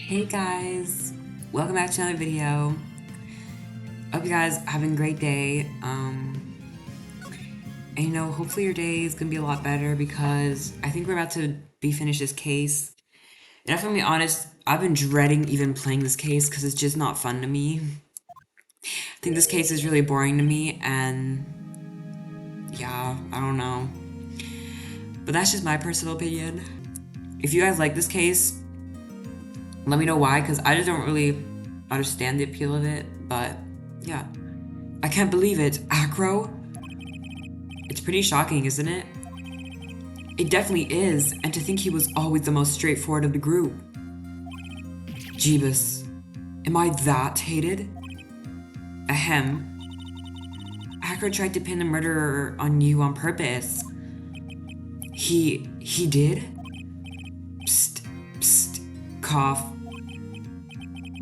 Hey guys, welcome back to another video. Hope you guys are having a great day. And hopefully your day is gonna be a lot better because I think we're about to be finished this case. And if I'm being honest, I've been dreading even playing this case because it's just not fun to me. I think this case is really boring to me, and yeah, I don't know. But that's just my personal opinion. If you guys like this case, let me know why, because I just don't really understand the appeal of it, but yeah. I can't believe it. Acro? It's pretty shocking, isn't it? It definitely is, and to think he was always the most straightforward of the group. Jeebus. Am I that hated? Ahem. Acro tried to pin the murderer on you on purpose. He did? Psst, psst, cough.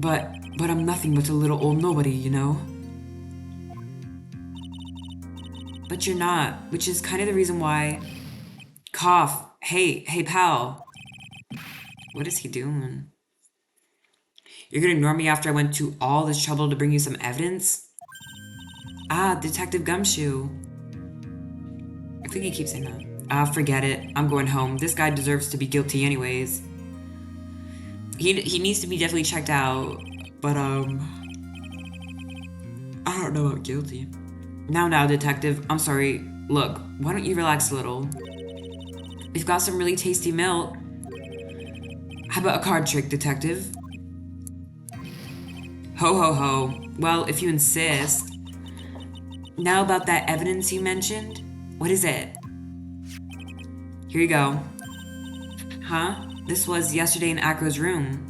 But I'm nothing but a little old nobody, you know? But you're not, which is kind of the reason why... Cough. Hey, pal. What is he doing? You're gonna ignore me after I went to all this trouble to bring you some evidence? Ah, Detective Gumshoe. I think he keeps saying that. Ah, forget it. I'm going home. This guy deserves to be guilty anyways. He needs to be definitely checked out, but I don't know about guilty. Now, detective, I'm sorry. Look, why don't you relax a little? We've got some really tasty milk. How about a card trick, detective? Ho ho ho. Well, if you insist. Now about that evidence you mentioned? What is it? Here you go. Huh? This was yesterday in Acro's room.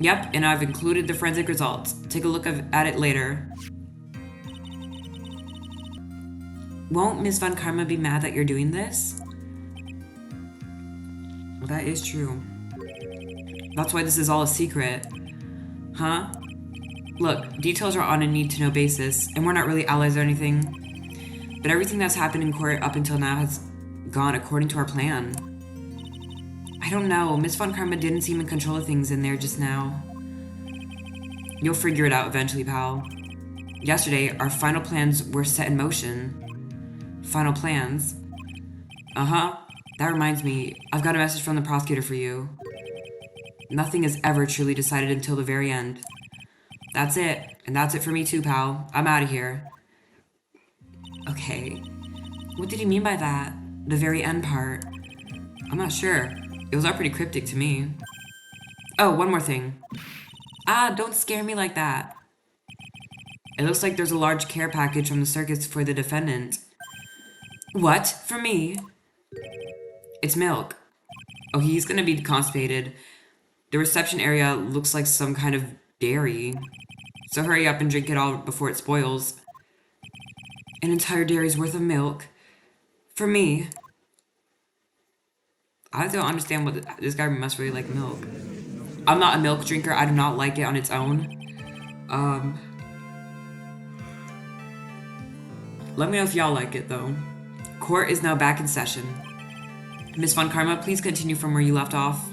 Yep, and I've included the forensic results. Take a look at it later. Won't Miss Von Karma be mad that you're doing this? Well, that is true. That's why this is all a secret. Huh? Look, details are on a need-to-know basis, and we're not really allies or anything. But everything that's happened in court up until now has gone according to our plan. I don't know, Miss Von Karma didn't seem in control of things in there just now. You'll figure it out eventually, pal. Yesterday, our final plans were set in motion. Final plans? Uh-huh. That reminds me, I've got a message from the prosecutor for you. Nothing is ever truly decided until the very end. That's it. And that's it for me too, pal. I'm out of here. Okay. What did he mean by that? The very end part? I'm not sure. It was all pretty cryptic to me. Oh, one more thing. Ah, don't scare me like that. It looks like there's a large care package from the circus for the defendant. What? For me? It's milk. Oh, he's gonna be constipated. The reception area looks like some kind of dairy. So hurry up and drink it all before it spoils. An entire dairy's worth of milk? For me? I don't understand what this guy must really like milk. I'm not a milk drinker. I do not like it on its own. Let me know if y'all like it, though. Court is now back in session. Miss Von Karma, please continue from where you left off.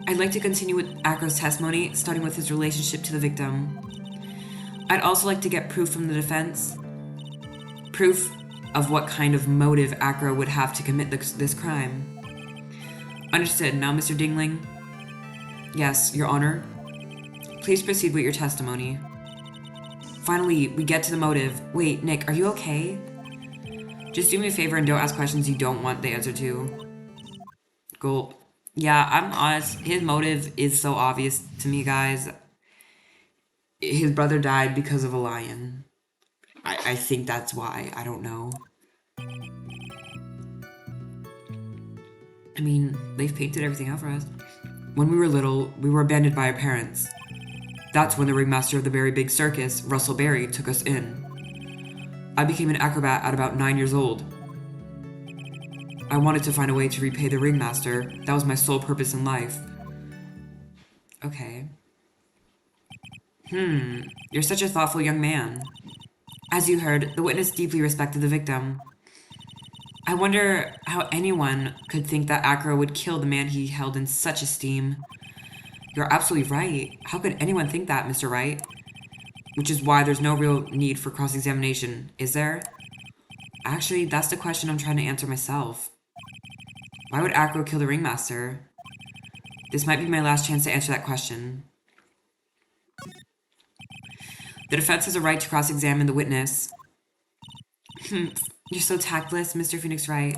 I'd like to continue with Acro's testimony, starting with his relationship to the victim. I'd also like to get proof from the defense. Proof of what kind of motive Acro would have to commit this crime. Understood. Now, Mr. Dingling? Yes, Your Honor. Please proceed with your testimony. Finally, we get to the motive. Wait, Nick, are you okay? Just do me a favor and don't ask questions you don't want the answer to. Gulp. Yeah, I'm honest. His motive is so obvious to me, guys. His brother died because of a lion. I think that's why. I don't know. I mean, they've painted everything out for us. When we were little, we were abandoned by our parents. That's when the ringmaster of the Very Big Circus, Russell Berry, took us in. I became an acrobat at about 9 years old. I wanted to find a way to repay the ringmaster. That was my sole purpose in life. Okay. You're such a thoughtful young man. As you heard, the witness deeply respected the victim. I wonder how anyone could think that Acro would kill the man he held in such esteem. You're absolutely right. How could anyone think that, Mr. Wright? Which is why there's no real need for cross-examination, is there? Actually, that's the question I'm trying to answer myself. Why would Acro kill the ringmaster? This might be my last chance to answer that question. The defense has a right to cross-examine the witness. You're so tactless, Mr. Phoenix Wright.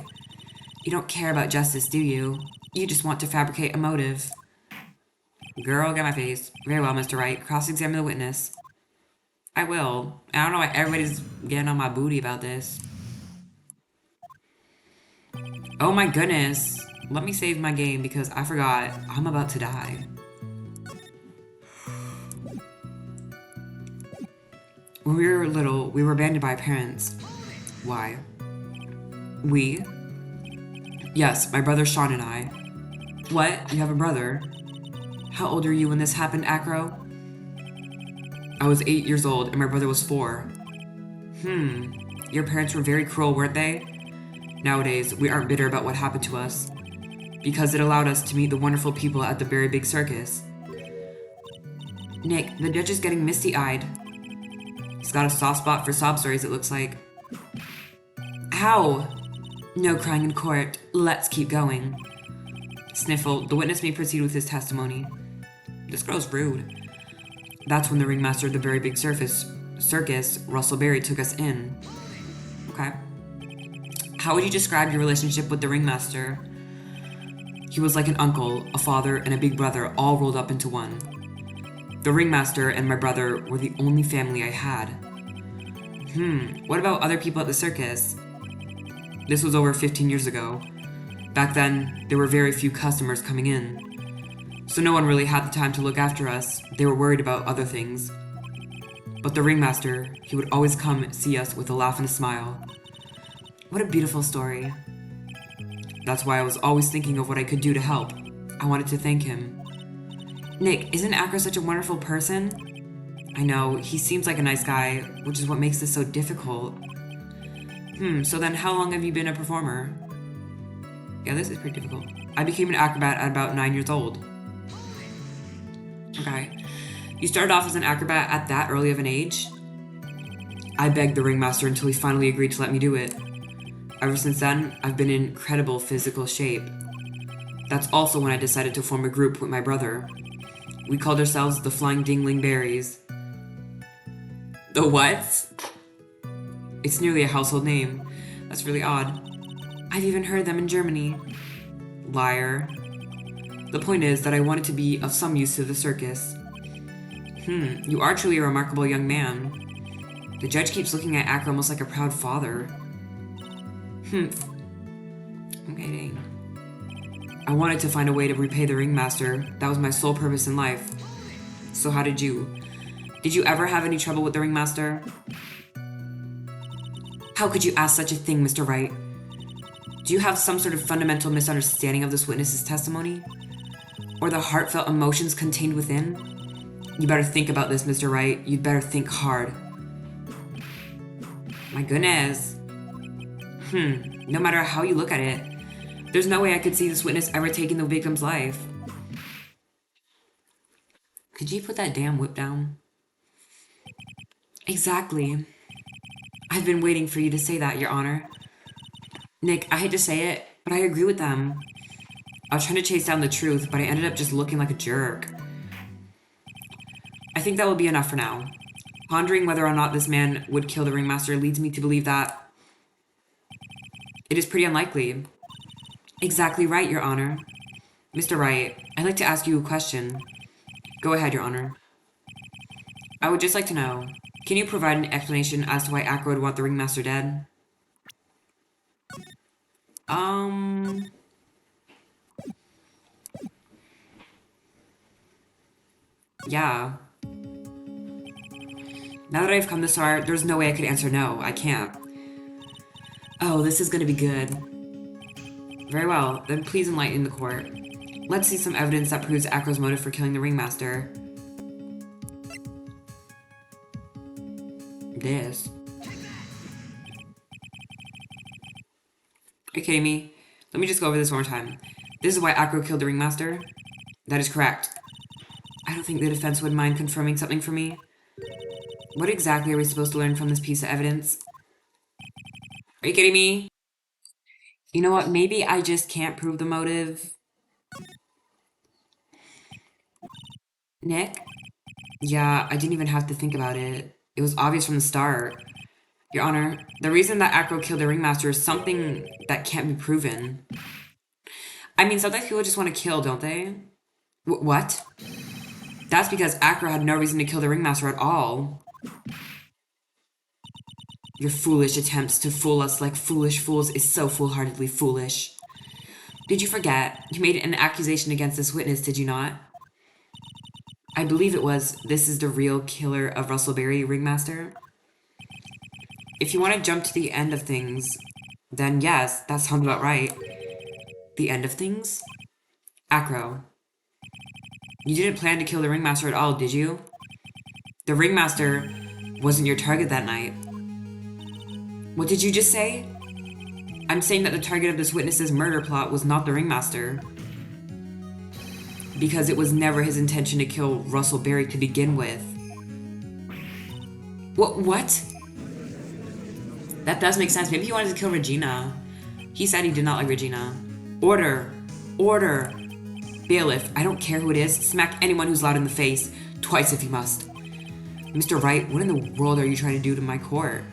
You don't care about justice, do you? You just want to fabricate a motive. Girl, get my face. Very well, Mr. Wright. Cross-examine the witness. I will. I don't know why everybody's getting on my booty about this. Oh my goodness. Let me save my game because I forgot I'm about to die. When we were little, we were abandoned by our parents. Why? We? Yes, my brother Sean and I. What? You have a brother? How old are you when this happened, Acro? I was 8 years old and my brother was 4. Your parents were very cruel, weren't they? Nowadays, we aren't bitter about what happened to us, because it allowed us to meet the wonderful people at the very big circus. Nick, the judge is getting misty-eyed. He's got a soft spot for sob stories, it looks like. Ow! No crying in court. Let's keep going. Sniffle, the witness may proceed with his testimony. This girl's rude. That's when the ringmaster of the very big circus, Russell Berry, took us in. Okay. How would you describe your relationship with the ringmaster? He was like an uncle, a father, and a big brother all rolled up into one. The ringmaster and my brother were the only family I had. What about other people at the circus? This was over 15 years ago. Back then, there were very few customers coming in, so no one really had the time to look after us. They were worried about other things. But the ringmaster, he would always come see us with a laugh and a smile. What a beautiful story. That's why I was always thinking of what I could do to help. I wanted to thank him. Nick, isn't Acro such a wonderful person? I know, he seems like a nice guy, which is what makes this so difficult. So then how long have you been a performer? Yeah, this is pretty difficult. I became an acrobat at about 9 years old. Okay. You started off as an acrobat at that early of an age? I begged the ringmaster until he finally agreed to let me do it. Ever since then, I've been in incredible physical shape. That's also when I decided to form a group with my brother. We called ourselves the Flying Dingling Berries. The what? It's nearly a household name. That's really odd. I've even heard them in Germany. Liar. The point is that I wanted to be of some use to the circus. You are truly a remarkable young man. The judge keeps looking at Acro almost like a proud father. Okay, dang. I wanted to find a way to repay the ringmaster. That was my sole purpose in life. So how did you? Did you ever have any trouble with the ringmaster? How could you ask such a thing, Mr. Wright? Do you have some sort of fundamental misunderstanding of this witness's testimony? Or the heartfelt emotions contained within? You better think about this, Mr. Wright. You'd better think hard. My goodness. No matter how you look at it, there's no way I could see this witness ever taking the victim's life. Could you put that damn whip down? Exactly. I've been waiting for you to say that, Your Honor. Nick, I hate to say it, but I agree with them. I was trying to chase down the truth, but I ended up just looking like a jerk. I think that will be enough for now. Pondering whether or not this man would kill the ringmaster leads me to believe that it is pretty unlikely. Exactly right, Your Honor. Mr. Wright, I'd like to ask you a question. Go ahead, Your Honor. I would just like to know, can you provide an explanation as to why Acro would want the ringmaster dead? Yeah. Now that I've come this far, there's no way I could answer no. I can't. Oh, this is gonna be good. Very well, then please enlighten the court. Let's see some evidence that proves Acro's motive for killing the ringmaster. This. Are you kidding me? Let me just go over this one more time. This is why Acro killed the ringmaster? That is correct. I don't think the defense would mind confirming something for me. What exactly are we supposed to learn from this piece of evidence? Are you kidding me? You know what? Maybe I just can't prove the motive. Nick? Yeah, I didn't even have to think about it. It was obvious from the start. Your Honor, the reason that Acro killed the ringmaster is something that can't be proven. I mean, sometimes people just want to kill, don't they? What? That's because Acro had no reason to kill the ringmaster at all. Your foolish attempts to fool us like foolish fools is so foolhardily foolish. Did you forget? You made an accusation against this witness, did you not? I believe it was, this is the real killer of Russell Berry, ringmaster. If you want to jump to the end of things, then yes, that sounds about right. The end of things? Acro. You didn't plan to kill the ringmaster at all, did you? The ringmaster wasn't your target that night. What did you just say? I'm saying that the target of this witness's murder plot was not the ringmaster. Because it was never his intention to kill Russell Berry to begin with. What? That does make sense. Maybe he wanted to kill Regina. He said he did not like Regina. Order. Order. Bailiff, I don't care who it is. Smack anyone who's loud in the face. Twice if you must. Mr. Wright, what in the world are you trying to do to my court?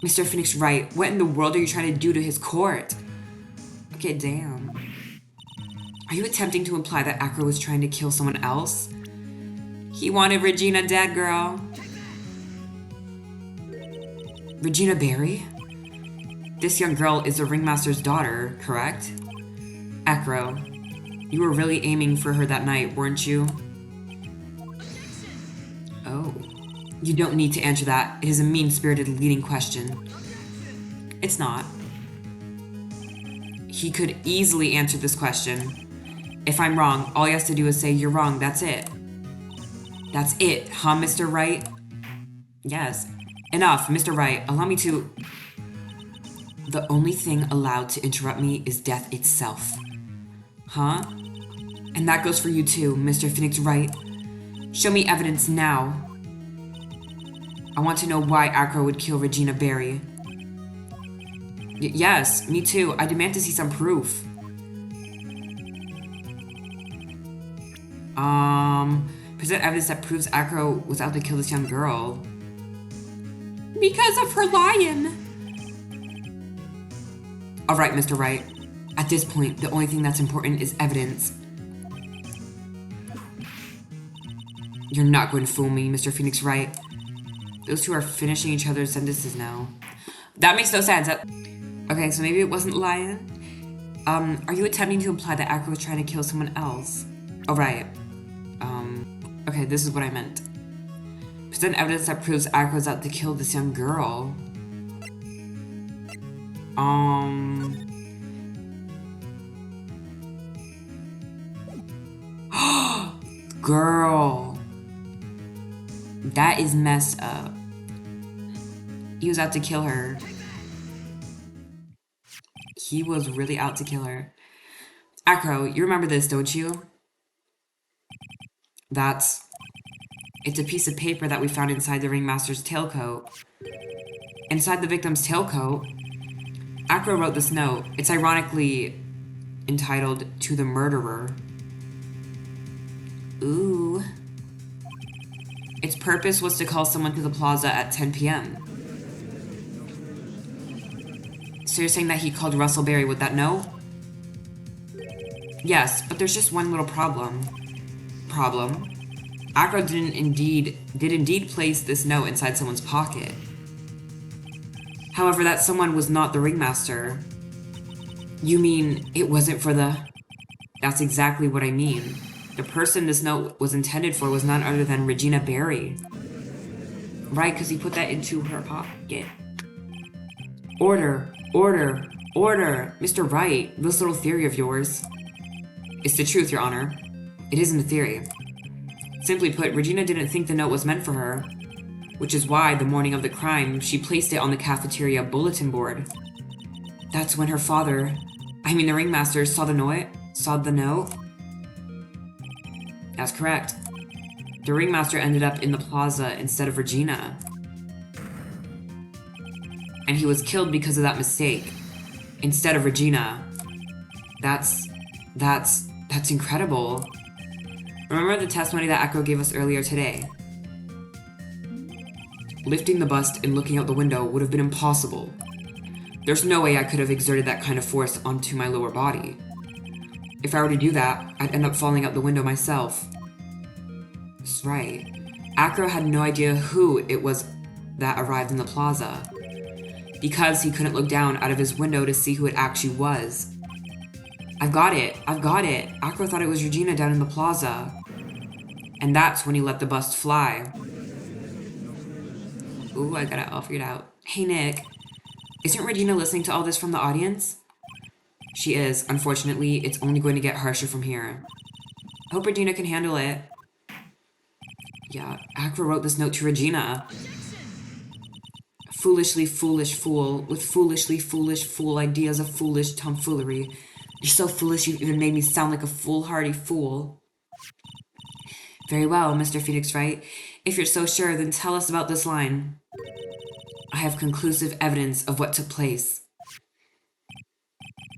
Mr. Phoenix Wright, what in the world are you trying to do to his court? Okay, damn. Are you attempting to imply that Acro was trying to kill someone else? He wanted Regina dead, girl. Regina Berry? This young girl is the ringmaster's daughter, correct? Acro, you were really aiming for her that night, weren't you? Oh. You don't need to answer that. It is a mean-spirited leading question. It's not. He could easily answer this question. If I'm wrong, all he has to do is say, you're wrong, that's it. That's it, huh, Mr. Wright? Yes. Enough, Mr. Wright. Allow me to... The only thing allowed to interrupt me is death itself. Huh? And that goes for you too, Mr. Phoenix Wright. Show me evidence now. I want to know why Acro would kill Regina Berry. Yes, me too. I demand to see some proof. Present evidence that proves Acro was out to kill this young girl. Because of her lying. Alright, Mr. Wright. At this point, the only thing that's important is evidence. You're not going to fool me, Mr. Phoenix Wright. Those two are finishing each other's sentences now. That makes no sense. Okay, so maybe it wasn't lying. Are you attempting to imply that Acro was trying to kill someone else? Oh, right. Okay, this is what I meant. Present evidence that proves Acro's out to kill this young girl. Girl. That is messed up. He was out to kill her. He was really out to kill her. Acro, you remember this, don't you? It's a piece of paper that we found inside the ringmaster's tailcoat. Inside the victim's tailcoat, Acro wrote this note. It's ironically entitled, "To the Murderer." Ooh. Its purpose was to call someone to the plaza at 10 p.m. So you're saying that he called Russell Berry with that note? Yes, but there's just one little problem. Acro did indeed place this note inside someone's pocket. However, that someone was not the ringmaster. You mean it wasn't for the... That's exactly what I mean. The person this note was intended for was none other than Regina Berry. Right, because he put that into her pocket. Order. Mr. Wright, this little theory of yours. It's the truth, Your Honor. It isn't a theory. Simply put, Regina didn't think the note was meant for her, which is why, the morning of the crime, she placed it on the cafeteria bulletin board. That's when her father, the ringmaster, saw the note. That's correct. The ringmaster ended up in the plaza instead of Regina. And he was killed because of that mistake. Instead of Regina. That's incredible. Remember the testimony that Echo gave us earlier today? Lifting the bust and looking out the window would have been impossible. There's no way I could have exerted that kind of force onto my lower body. If I were to do that, I'd end up falling out the window myself. That's right. Acro had no idea who it was that arrived in the plaza, because he couldn't look down out of his window to see who it actually was. I've got it. Acro thought it was Regina down in the plaza. And that's when he let the bust fly. Ooh, I got it all figured out. Hey, Nick. Isn't Regina listening to all this from the audience? She is. Unfortunately, it's only going to get harsher from here. Hope Regina can handle it. Yeah, Acro wrote this note to Regina. Foolishly foolish fool, with foolishly foolish fool ideas of foolish tomfoolery. You're so foolish you even made me sound like a foolhardy fool. Very well, Mr. Phoenix Wright. If you're so sure, then tell us about this line. I have conclusive evidence of what took place.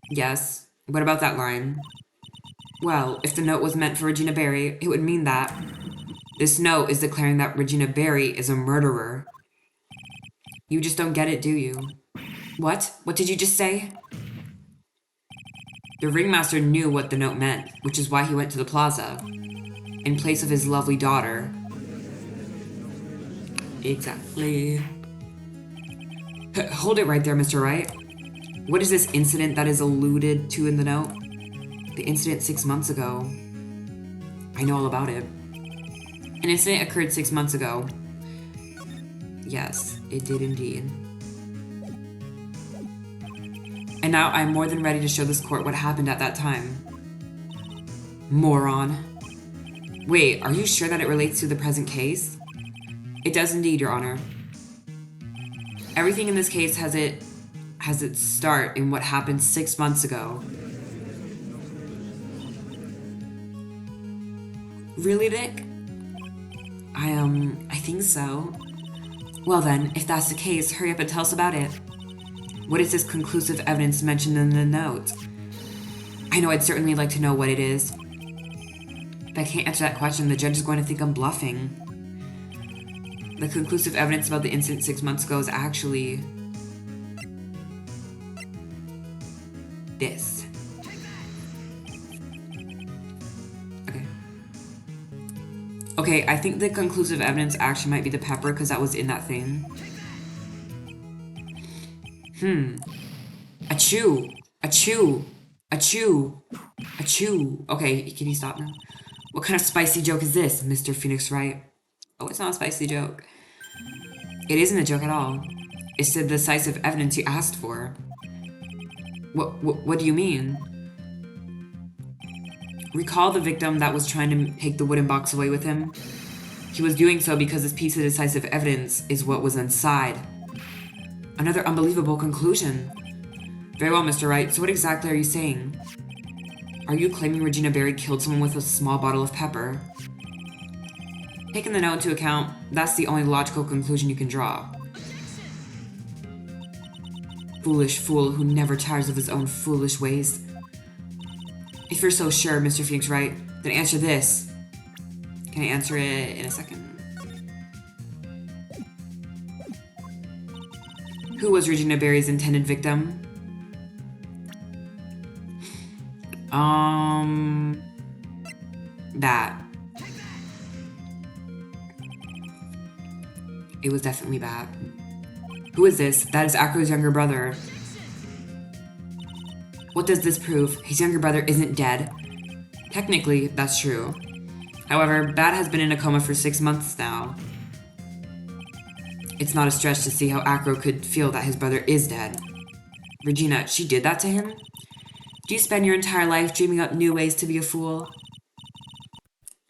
Yes, what about that line? Well, if the note was meant for Regina Barry, it would mean that. This note is declaring that Regina Barry is a murderer. You just don't get it, do you? What? What did you just say? The ringmaster knew what the note meant, which is why he went to the plaza, in place of his lovely daughter. Exactly. Hold it right there, Mr. Wright. What is this incident that is alluded to in the note? The incident 6 months ago. I know all about it. An incident occurred 6 months ago. Yes, it did indeed. And now I'm more than ready to show this court what happened at that time. Moron. Wait, are you sure that it relates to the present case? It does indeed, Your Honor. Everything in this case has its start in what happened 6 months ago. Really, Nick? I think so. Well then, if that's the case, hurry up and tell us about it. What is this conclusive evidence mentioned in the note? I know I'd certainly like to know what it is. If I can't answer that question, the judge is going to think I'm bluffing. The conclusive evidence about the incident 6 months ago is actually this. Okay, I think the conclusive evidence actually might be the pepper, because that was in that thing. Achoo! Achoo! Achoo! Achoo! Okay, can you stop now? What kind of spicy joke is this, Mr. Phoenix Wright? Oh, it's not a spicy joke. It isn't a joke at all. It's the decisive evidence you asked for. What do you mean? Recall the victim that was trying to take the wooden box away with him? He was doing so because this piece of decisive evidence is what was inside. Another unbelievable conclusion. Very well, Mr. Wright, so what exactly are you saying? Are you claiming Regina Barry killed someone with a small bottle of pepper? Taking the note into account, that's the only logical conclusion you can draw. Foolish fool who never tires of his own foolish ways. If you're so sure, Mr. Phoenix Wright, then answer this. Can I answer it in a second? Who was Regina Barry's intended victim? That. It was definitely that. Who is this? That is Acro's younger brother. What does this prove? His younger brother isn't dead. Technically, that's true. However, Bat has been in a coma for 6 months now. It's not a stretch to see how Acro could feel that his brother is dead. Regina, she did that to him? Do you spend your entire life dreaming up new ways to be a fool?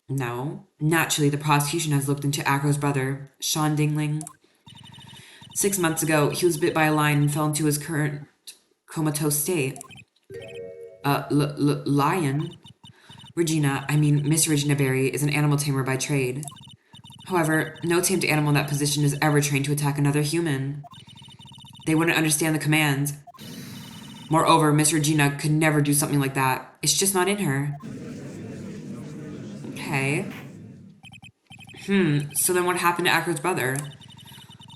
No. Naturally, the prosecution has looked into Acro's brother, Sean Dingling. 6 months ago, he was bit by a lion and fell into his current comatose state. Lion? Miss Regina Berry is an animal tamer by trade. However, no tamed animal in that position is ever trained to attack another human. They wouldn't understand the commands. Moreover, Miss Regina could never do something like that. It's just not in her. Okay. So then what happened to Acro's brother?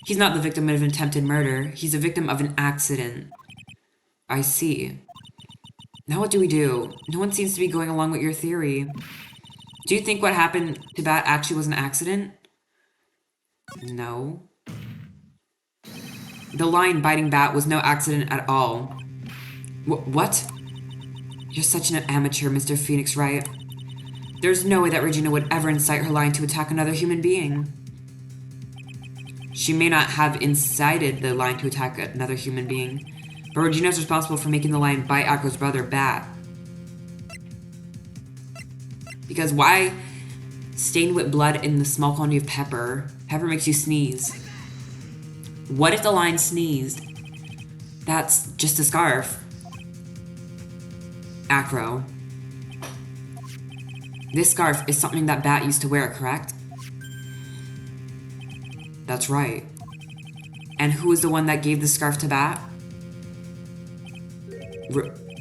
He's not the victim of an attempted murder. He's a victim of an accident. I see. Now what do we do? No one seems to be going along with your theory. Do you think what happened to Bat actually was an accident? No. The lion biting Bat was no accident at all. What? You're such an amateur, Mr. Phoenix Wright. There's no way that Regina would ever incite her lion to attack another human being. She may not have incited the lion to attack another human being, but Regina's responsible for making the lion bite Akko's brother, Bat. Because why stain with blood in the small quantity of pepper? Pepper makes you sneeze. What if the lion sneezed? That's just a scarf. Acro. This scarf is something that Bat used to wear, correct? That's right. And who was the one that gave the scarf to Bat?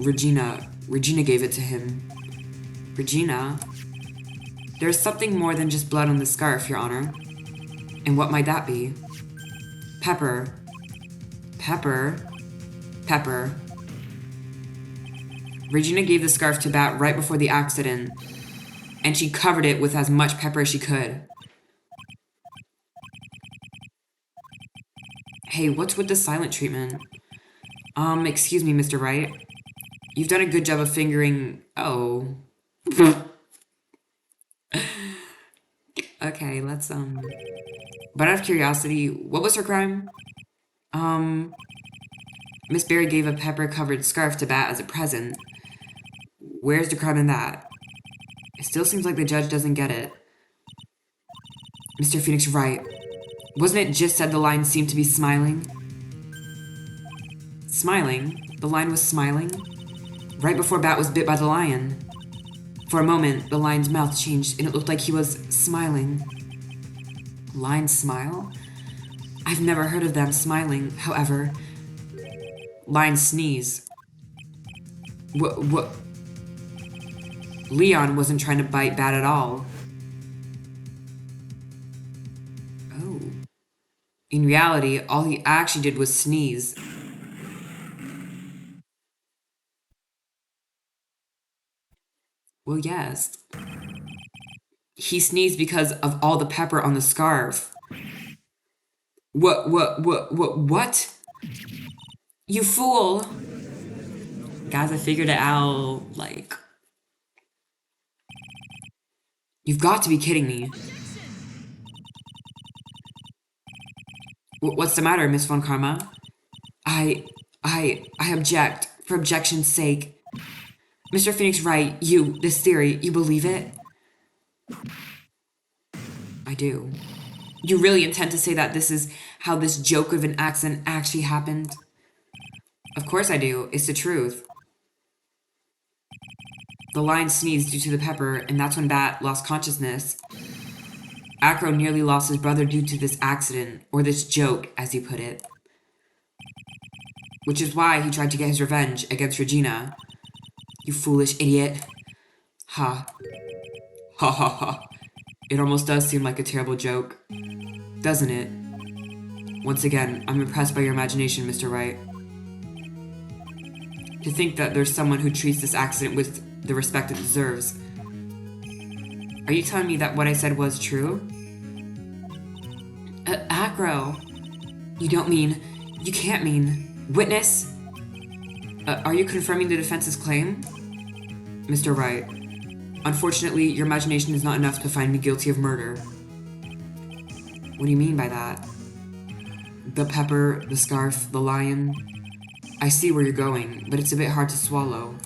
Regina. Regina gave it to him. Regina? There's something more than just blood on the scarf, Your Honor. And what might that be? Pepper. Pepper. Pepper. Regina gave the scarf to Bat right before the accident, and she covered it with as much pepper as she could. Hey, what's with the silent treatment? Excuse me, Mr. Wright. You've done a good job of fingering... Oh. Okay, let's, But out of curiosity, what was her crime? Miss Berry gave a pepper-covered scarf to Bat as a present. Where's the crime in that? It still seems like the judge doesn't get it. Mr. Phoenix Wright, wasn't it just said the lion seemed to be smiling? Smiling? The lion was smiling? Right before Bat was bit by the lion. For a moment, the lion's mouth changed and it looked like he was smiling. Lions smile? I've never heard of them smiling, however. Lions sneeze. What? Leon wasn't trying to bite Bat at all. Oh. In reality, all he actually did was sneeze. Well, yes. He sneezed because of all the pepper on the scarf. What? You fool! Guys, I figured it out, like... You've got to be kidding me. What's the matter, Miss Von Karma? I object, for objection's sake. Mr. Phoenix Wright, this theory, you believe it? I do. You really intend to say that this is how this joke of an accident actually happened? Of course I do. It's the truth. The lion sneezed due to the pepper, and that's when Bat lost consciousness. Acro nearly lost his brother due to this accident, or this joke, as he put it. Which is why he tried to get his revenge against Regina. You foolish idiot. Ha. Ha ha ha. It almost does seem like a terrible joke, doesn't it? Once again, I'm impressed by your imagination, Mr. Wright. To think that there's someone who treats this accident with the respect it deserves. Are you telling me that what I said was true? Acro! You don't mean... You can't mean... Witness? Are you confirming the defense's claim? Mr. Wright, unfortunately, your imagination is not enough to find me guilty of murder. What do you mean by that? The pepper, the scarf, the lion... I see where you're going, but it's a bit hard to swallow.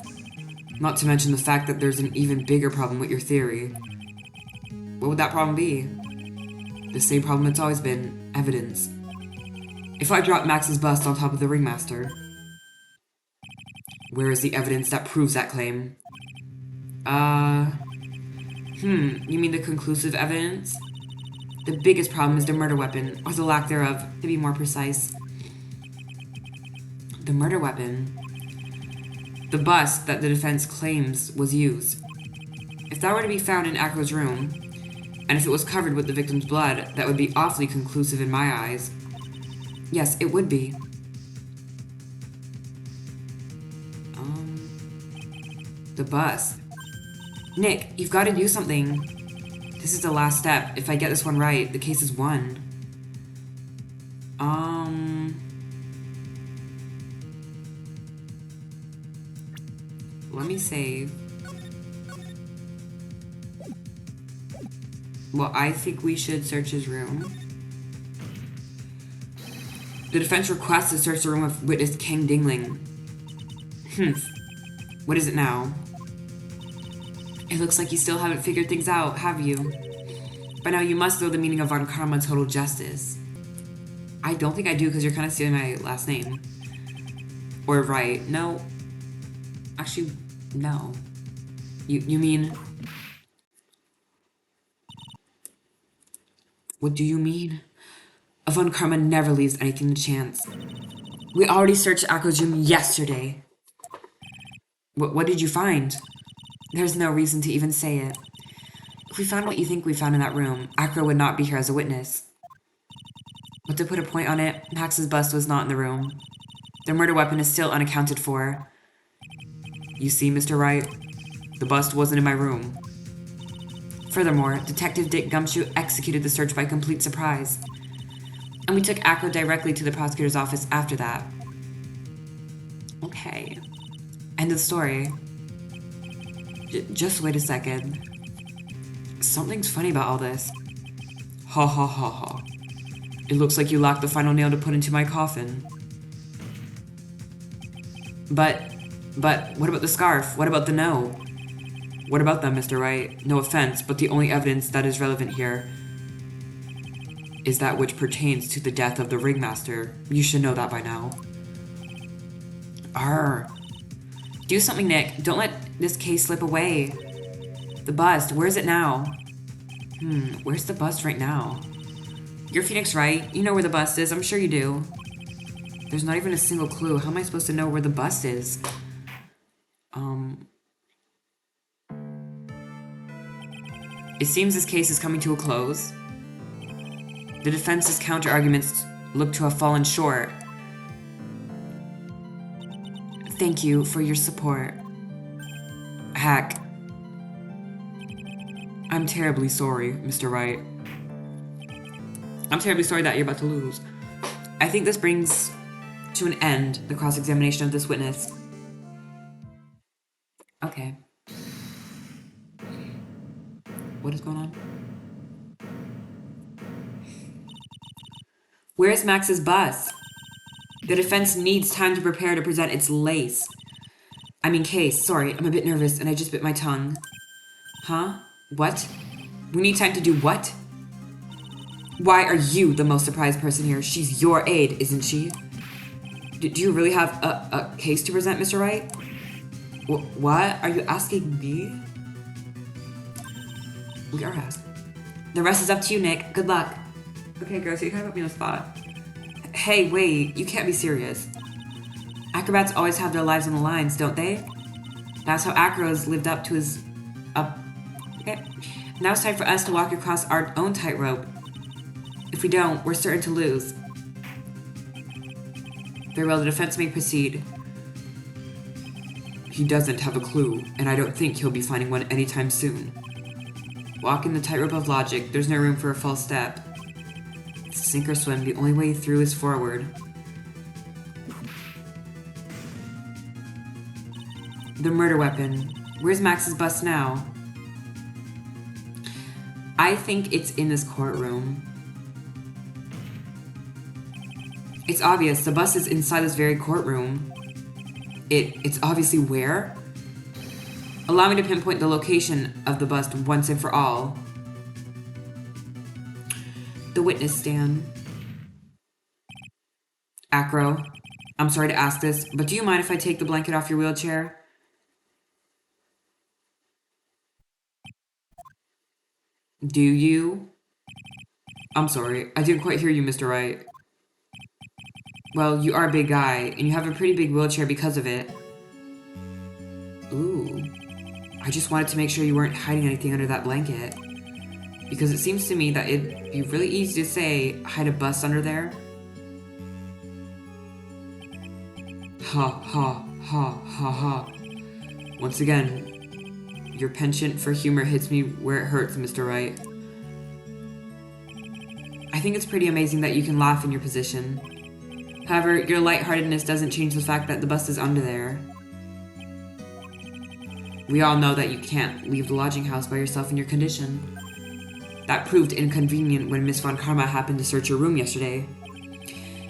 Not to mention the fact that there's an even bigger problem with your theory. What would that problem be? The same problem it's always been, evidence. If I drop Max's bust on top of the ringmaster, where is the evidence that proves that claim? You mean the conclusive evidence? The biggest problem is the murder weapon, or the lack thereof, to be more precise. The murder weapon. The bust that the defense claims was used. If that were to be found in Acro's room, and if it was covered with the victim's blood, that would be awfully conclusive in my eyes. Yes, it would be. The bust. Nick, you've got to do something. This is the last step. If I get this one right, the case is won. Let me save. Well, I think we should search his room. The defense requests to search the room of witness King Dingling. What is it now? It looks like you still haven't figured things out, have you? By now you must know the meaning of Von Karma Total Justice. I don't think I do because you're kind of stealing my last name. Or Wright. No. Actually, no. You mean... What do you mean? Von Karma never leaves anything to chance. We already searched Akko's room yesterday. What did you find? There's no reason to even say it. If we found what you think we found in that room, Akko would not be here as a witness. But to put a point on it, Max's bust was not in the room. The murder weapon is still unaccounted for. You see, Mr. Wright, the bust wasn't in my room. Furthermore, Detective Dick Gumshoe executed the search by complete surprise. And we took Akko directly to the prosecutor's office after that. Okay. End of the story. Just wait a second. Something's funny about all this. Ha ha ha ha. It looks like you lacked the final nail to put into my coffin. But what about the scarf? What about the no? What about them, Mr. Wright? No offense, but the only evidence that is relevant here is that which pertains to the death of the ringmaster. You should know that by now. Arr. Do something, Nick. Don't let this case slip away. The bust, where's it now? Where's the bust right now? You're Phoenix, right? You know where the bust is. I'm sure you do. There's not even a single clue. How am I supposed to know where the bust is? It seems this case is coming to a close. The defense's counter-arguments look to have fallen short. Thank you for your support. Hack. I'm terribly sorry, Mr. Wright. I'm terribly sorry that you're about to lose. I think this brings to an end the cross-examination of this witness. Okay. What is going on? Where's Max's bus? The defense needs time to prepare to present its case. Sorry, I'm a bit nervous and I just bit my tongue. Huh? What? We need time to do what? Why are you the most surprised person here? She's your aide, isn't she? Do you really have a case to present, Mr. Wright? What? Are you asking me? We are asked. The rest is up to you, Nick. Good luck. Okay, girl, so you kind of put me on the spot. Hey, wait, you can't be serious. Acrobats always have their lives on the lines, don't they? That's how Acro's lived up to his... Okay. Now it's time for us to walk across our own tightrope. If we don't, we're certain to lose. Very well, the defense may proceed. He doesn't have a clue, and I don't think he'll be finding one anytime soon. Walking the tightrope of logic, there's no room for a false step. Sink or swim, the only way through is forward. The murder weapon. Where's Max's bust now? I think it's in this courtroom. It's obvious, the bust is inside this very courtroom. It's obviously where? Allow me to pinpoint the location of the bust once and for all. The witness stand. Acro, I'm sorry to ask this, but do you mind if I take the blanket off your wheelchair? Do you? I'm sorry, I didn't quite hear you, Mr. Wright. Well, you are a big guy, and you have a pretty big wheelchair because of it. Ooh. I just wanted to make sure you weren't hiding anything under that blanket. Because it seems to me that it'd be really easy to say, hide a bus under there. Ha ha ha ha ha. Once again, your penchant for humor hits me where it hurts, Mr. Wright. I think it's pretty amazing that you can laugh in your position. However, your lightheartedness doesn't change the fact that the bus is under there. We all know that you can't leave the lodging house by yourself in your condition. That proved inconvenient when Miss Von Karma happened to search your room yesterday.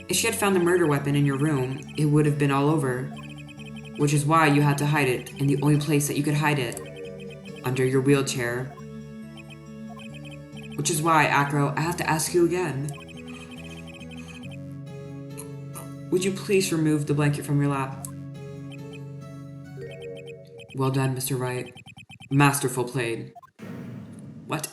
If she had found the murder weapon in your room, it would have been all over. Which is why you had to hide it in the only place that you could hide it. Under your wheelchair. Which is why, Acro, I have to ask you again. Would you please remove the blanket from your lap? Well done, Mr. Wright. Masterful played. What?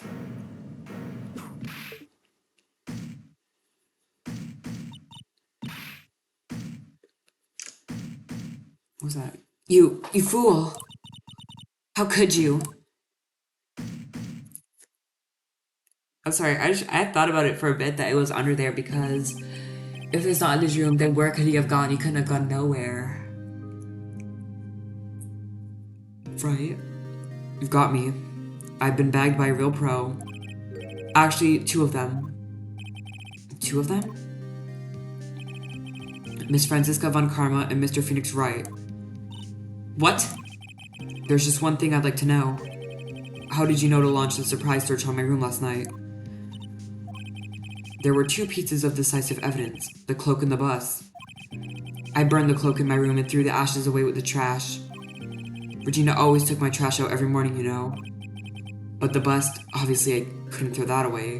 What was that? You fool! How could you? I'm sorry, I thought about it for a bit that it was under there because if it's not in his room, then where could he have gone? He couldn't have gone nowhere. Right? You've got me. I've been bagged by a real pro. Actually, two of them. Two of them? Miss Franziska von Karma and Mr. Phoenix Wright. What? There's just one thing I'd like to know. How did you know to launch the surprise search on my room last night? There were two pieces of decisive evidence, the cloak and the bus. I burned the cloak in my room and threw the ashes away with the trash. Regina always took my trash out every morning, you know. But the bust, obviously I couldn't throw that away.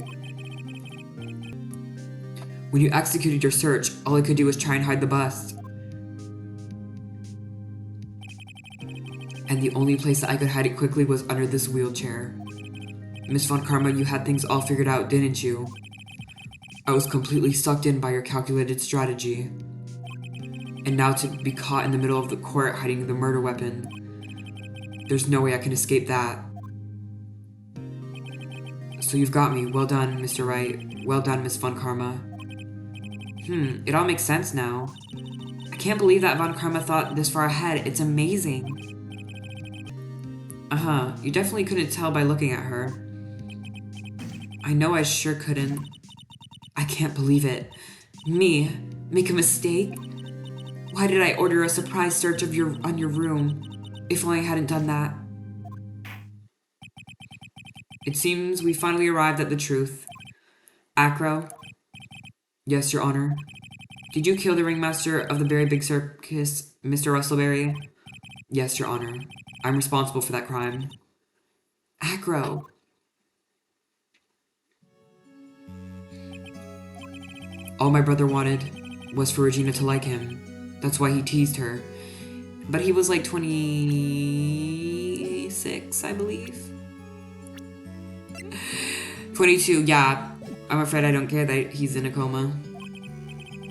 When you executed your search, all I could do was try and hide the bust. And the only place that I could hide it quickly was under this wheelchair. Miss Von Karma, you had things all figured out, didn't you? I was completely sucked in by your calculated strategy. And now to be caught in the middle of the court hiding the murder weapon. There's no way I can escape that. So you've got me. Well done, Mr. Wright. Well done, Miss Von Karma. It all makes sense now. I can't believe that Von Karma thought this far ahead. It's amazing. You definitely couldn't tell by looking at her. I know I sure couldn't. I can't believe it. Me? Make a mistake? Why did I order a surprise search on your room? If only I hadn't done that. It seems we finally arrived at the truth. Acro? Yes, Your Honor. Did you kill the ringmaster of the Very Big Circus, Mr. Russellberry? Yes, Your Honor. I'm responsible for that crime. Acro! All my brother wanted was for Regina to like him. That's why he teased her. But he was like 26, I believe. 22, yeah. I'm afraid I don't care that he's in a coma.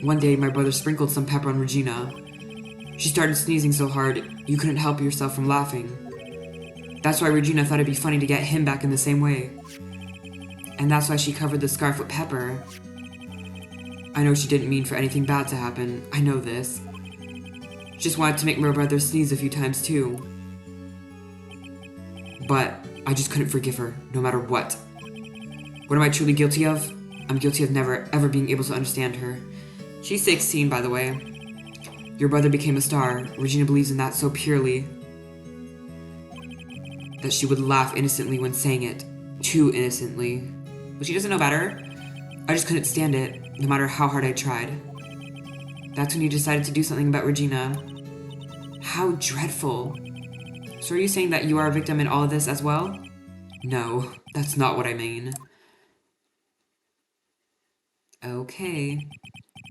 One day, my brother sprinkled some pepper on Regina. She started sneezing so hard, you couldn't help yourself from laughing. That's why Regina thought it'd be funny to get him back in the same way. And that's why she covered the scarf with pepper. I know she didn't mean for anything bad to happen. I know this. She just wanted to make my brother sneeze a few times too. But I just couldn't forgive her, no matter what. What am I truly guilty of? I'm guilty of never, ever being able to understand her. She's 16, by the way. Your brother became a star. Regina believes in that so purely that she would laugh innocently when saying it. Too innocently. But she doesn't know better. I just couldn't stand it, no matter how hard I tried. That's when you decided to do something about Regina. How dreadful. So are you saying that you are a victim in all of this as well? No, that's not what I mean. Okay.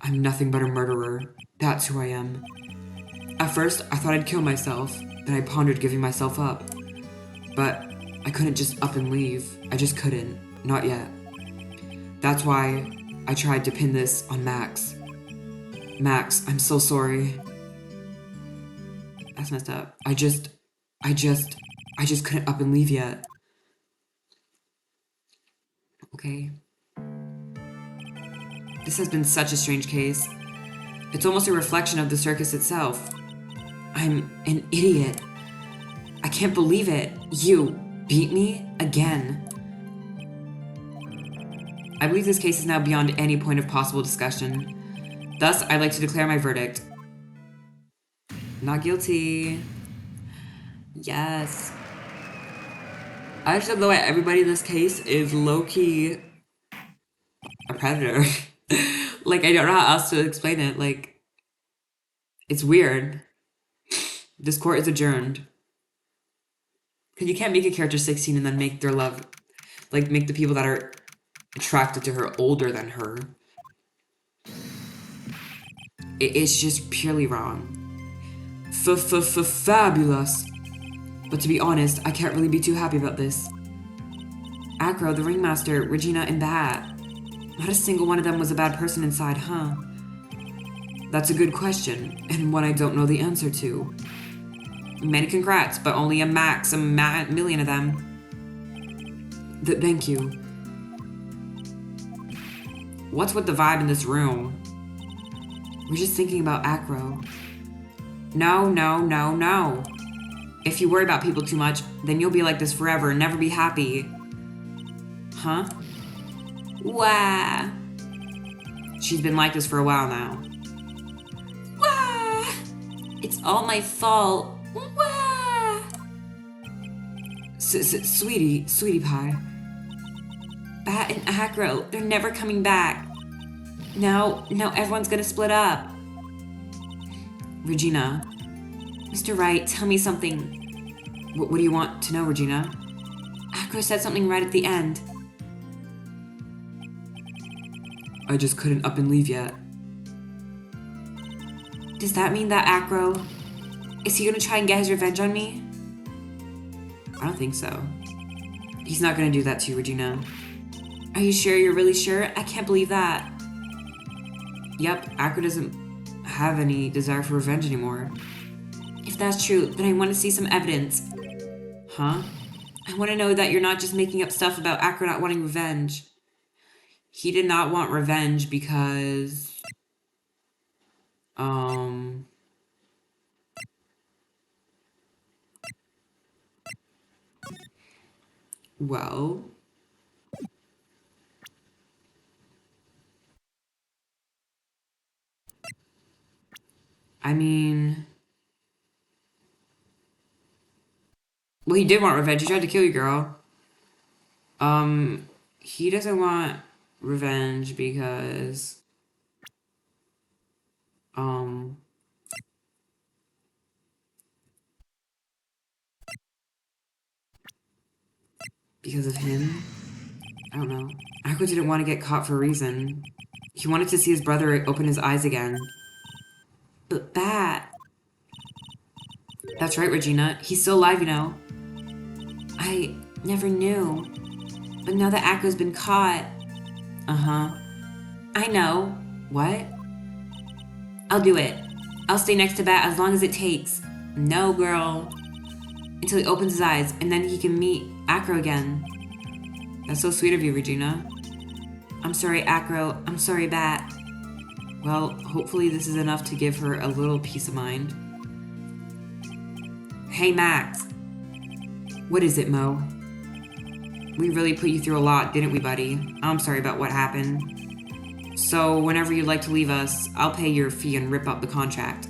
I'm nothing but a murderer. That's who I am. At first, I thought I'd kill myself. Then I pondered giving myself up. But I couldn't just up and leave. I just couldn't. Not yet. That's why I tried to pin this on Max. Max, I'm so sorry. That's messed up. I just couldn't up and leave yet. Okay. This has been such a strange case. It's almost a reflection of the circus itself. I'm an idiot. I can't believe it. You beat me again. I believe this case is now beyond any point of possible discussion. Thus, I'd like to declare my verdict. Not guilty. Yes. I just know that everybody in this case is low-key a predator. Like, I don't know how else to explain it. Like, it's weird. This court is adjourned. Because you can't make a character 16 and then make their love... Like, make the people that are attracted to her older than her. It's just purely wrong. Fabulous. But to be honest, I can't really be too happy about this. Acro, the ringmaster, Regina, and Bat. Not a single one of them was a bad person inside, huh? That's a good question, and one I don't know the answer to. Many congrats, but only a million of them. Thank you. What's with the vibe in this room? We're just thinking about Acro. No. If you worry about people too much, then you'll be like this forever and never be happy. Huh? Wah! She's been like this for a while now. Wah! It's all my fault. Wah! Sweetie pie. Bat and Acro, they're never coming back. Now everyone's gonna split up. Regina. Mr. Wright, tell me something. What do you want to know, Regina? Acro said something right at the end. I just couldn't up and leave yet. Does that mean that Acro... Is he gonna try and get his revenge on me? I don't think so. He's not gonna do that to you, Regina. Are you sure? You're really sure? I can't believe that. Yep, Acro doesn't have any desire for revenge anymore. If that's true, then I want to see some evidence. Huh? I want to know that you're not just making up stuff about Acro not wanting revenge. He did not want revenge because... Well... I mean... Well, he did want revenge. He tried to kill you, girl. He doesn't want revenge because... Because of him? I don't know. Akko didn't want to get caught for a reason. He wanted to see his brother open his eyes again. But Bat... That's right, Regina. He's still alive, you know. I never knew. But now that Akko's been caught... Uh-huh. I know. What? I'll do it. I'll stay next to Bat as long as it takes. No, girl. Until he opens his eyes, and then he can meet Acro again. That's so sweet of you, Regina. I'm sorry, Acro. I'm sorry, Bat. Well, hopefully this is enough to give her a little peace of mind. Hey, Max. What is it, Mo? We really put you through a lot, didn't we, buddy? I'm sorry about what happened. So, whenever you'd like to leave us, I'll pay your fee and rip up the contract.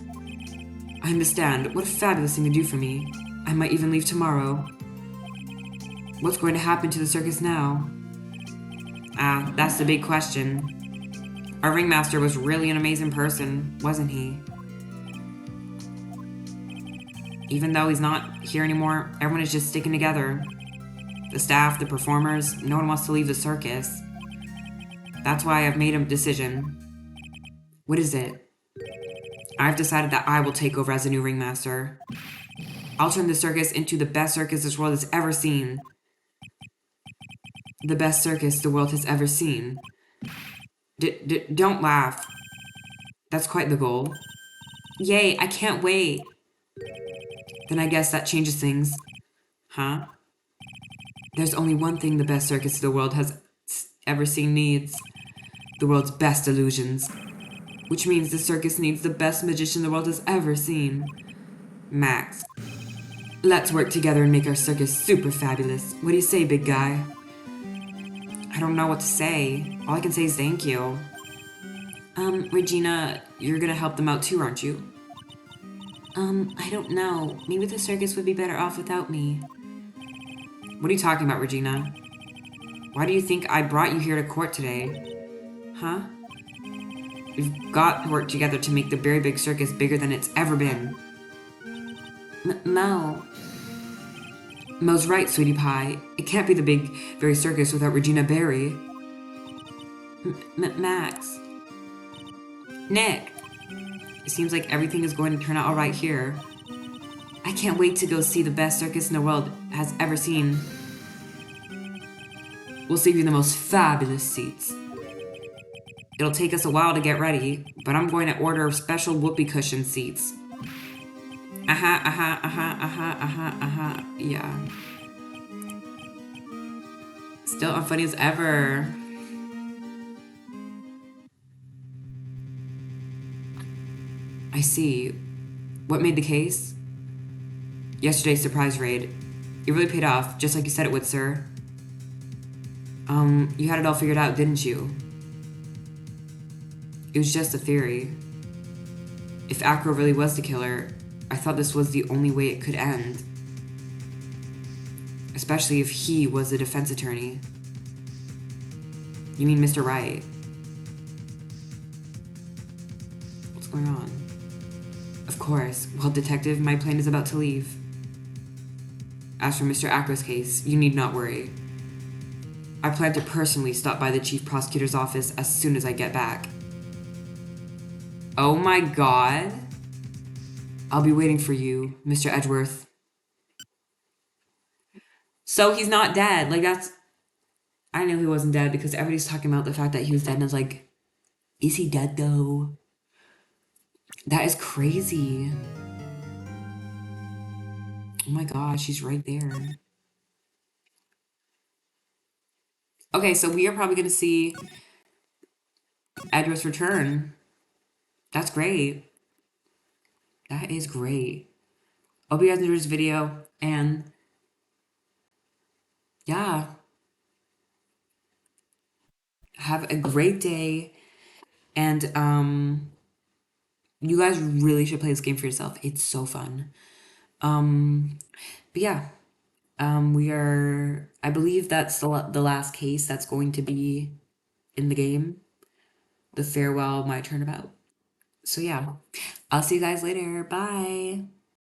I understand. What a fabulous thing to do for me. I might even leave tomorrow. What's going to happen to the circus now? That's the big question. Our ringmaster was really an amazing person, wasn't he? Even though he's not here anymore, everyone is just sticking together. The staff, the performers, no one wants to leave the circus. That's why I've made a decision. What is it? I've decided that I will take over as the new ringmaster. I'll turn the circus into the best circus this world has ever seen. The best circus the world has ever seen. Don't laugh. That's quite the goal. Yay, I can't wait. Then I guess that changes things. Huh? There's only one thing the best circus the world has ever seen needs. The world's best illusions. Which means the circus needs the best magician the world has ever seen. Max. Let's work together and make our circus super fabulous. What do you say, big guy? I don't know what to say. All I can say is thank you. Regina, you're gonna help them out too, aren't you? I don't know. Maybe the circus would be better off without me. What are you talking about, Regina? Why do you think I brought you here to court today? Huh? We've got to work together to make the Very Big Circus bigger than it's ever been. Mo. Mo's right, sweetie pie. It can't be the big, very circus without Regina Barry. Max. Nick. It seems like everything is going to turn out alright here. I can't wait to go see the best circus in the world has ever seen. We'll save you the most fabulous seats. It'll take us a while to get ready, but I'm going to order special whoopee cushion seats. Yeah. Still unfunny as ever. I see. What made the case? Yesterday's surprise raid. It really paid off, just like you said it would, sir. You had it all figured out, didn't you? It was just a theory. If Acro really was the killer, I thought this was the only way it could end. Especially if he was the defense attorney. You mean Mr. Wright? What's going on? Of course. Well, detective, my plane is about to leave. As for Mr. Acro's case, you need not worry. I plan to personally stop by the chief prosecutor's office as soon as I get back. Oh my god. I'll be waiting for you, Mr. Edgeworth. So he's not dead. Like, that's... I knew he wasn't dead because everybody's talking about the fact that he was dead, and I was like, is he dead though? That is crazy. Oh my gosh, he's right there. Okay, so we are probably going to see Edgeworth's return. That's great. That is great. Hope you guys enjoyed this video, and yeah, have a great day, and you guys really should play this game for yourself. It's so fun. But yeah, I believe that's the last case that's going to be in the game, the farewell my turnabout. So yeah, I'll see you guys later. Bye.